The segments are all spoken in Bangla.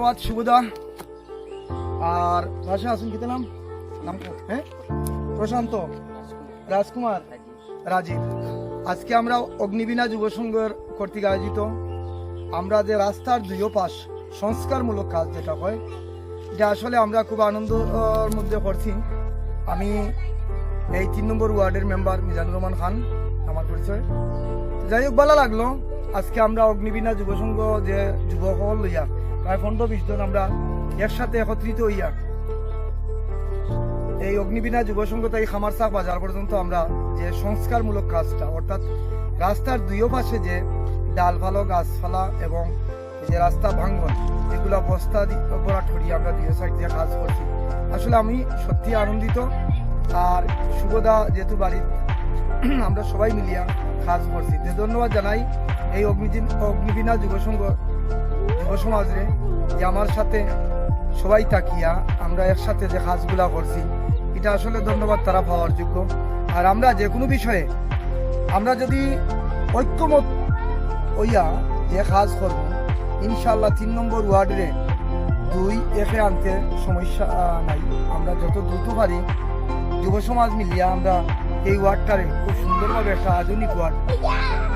ধন্যবাদ শুভদা। আর ভাষা আসুন কি নাম হ্যাঁ প্রশান্ত রাজকুমার রাজীব। আজকে আমরা অগ্নিবীণা যুব সংঘের কর্তৃক আয়োজিত আমরা যে রাস্তার দুই পাশ সংস্কারমূলক কাজ যেটা হয়, এটা আসলে আমরা খুব আনন্দের মধ্যে করছি। আমি এই 3 নম্বর ওয়ার্ডের মেম্বার মিজানুর রহমান খান আমার পরিচয়। যাই হোক, ভালো লাগলো। আজকে আমরা অগ্নিবীণা যুব সংঘ যে যুবক লইয়া প্রায় 15-20 জন আমরা একসাথে একত্রিত হইয়া এই অগ্নিবীণা যুব সংঘ থেকে খামারচাক বাজার পর্যন্ত আমরা যে সংস্কারমূলক কাজটা, অর্থাৎ রাস্তার দুই পাশে যে ডালফালো গাছপালা এবং যে রাস্তা ভাঙ্গন, এগুলা বস্তা ভরা ঠরিয়ে আমরা দুই সাইড দিয়ে কাজ করছি। আসলে আমি সত্যি আনন্দিত। আর শুভদা যেহেতু বাড়ির আমরা সবাই মিলিয়া কাজ করছি, যে ধন্যবাদ জানাই এই অগ্নিবীণা যুব সংঘ যুব সমাজে যে আমার সাথে সবাই তাকিয়া আমরা একসাথে যে কাজগুলা করছি, এটা আসলে ধন্যবাদ তারা পাওয়ার যোগ্য। আর আমরা যে কোনো বিষয়ে আমরা যদি ঐক্যমত হইয়া যে কাজ করব, ইনশাল্লাহ 3 নম্বর ওয়ার্ডে 2-1 আনতে সমস্যা নাই। আমরা যত দ্রুত পারি যুব সমাজ মিলিয়া আমরা এই ওয়ার্ডটারে খুব সুন্দরভাবে একটা আধুনিক ওয়ার্ড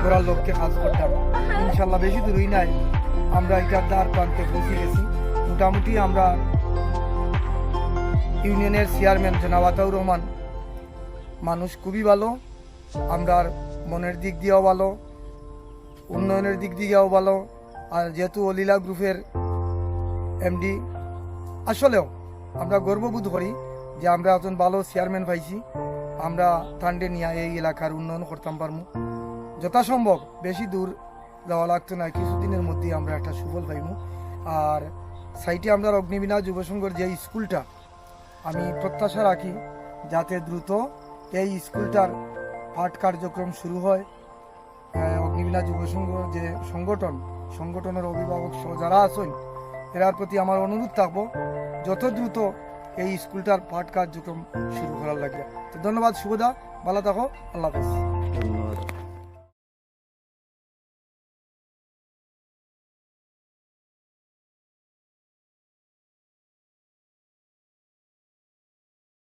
করার লক্ষ্যে কাজ করতাম। ইনশাল্লাহ বেশি দূরই নাই, আমরা এটার দ্বার প্রান্তে পৌঁছে গেছি। মোটামুটি আমরা ইউনিয়নের চেয়ারম্যান জনাব আতাউর রহমান মানুষ খুবই ভালো, আমরা মনের দিক দিয়েও ভালো, উন্নয়নের দিক দিয়েও ভালো। আর যেহেতু অলিলা গ্রুপের এমডি, আসলেও আমরা গর্ববোধ করি যে আমরা একজন ভালো চেয়ারম্যান পাইছি। আমরা টান্ডে নিয়ে এই এলাকার উন্নয়ন করতাম পারবো। যথাসম্ভব বেশি দূর যাওয়া লাগতো না, কিছুদিনের মধ্যেই আমরা একটা সুফল পাইব। আর সাইটে আমরা অগ্নিবীণা যুব সংঘের যে স্কুলটা, আমি প্রত্যাশা রাখি যাতে দ্রুত এই স্কুলটার পাঠ কার্যক্রম শুরু হয়। অগ্নিবীণা যুব সংঘ যে সংগঠনের অভিভাবক সহ যারা আছেন, এরার প্রতি আমার অনুরোধ থাকবো যত দ্রুত এই স্কুলটার পাঠ কার্যক্রম শুরু করার লাগে। তো ধন্যবাদ শুভদা, ভালো থাকো, আল্লাহ হাফেজ।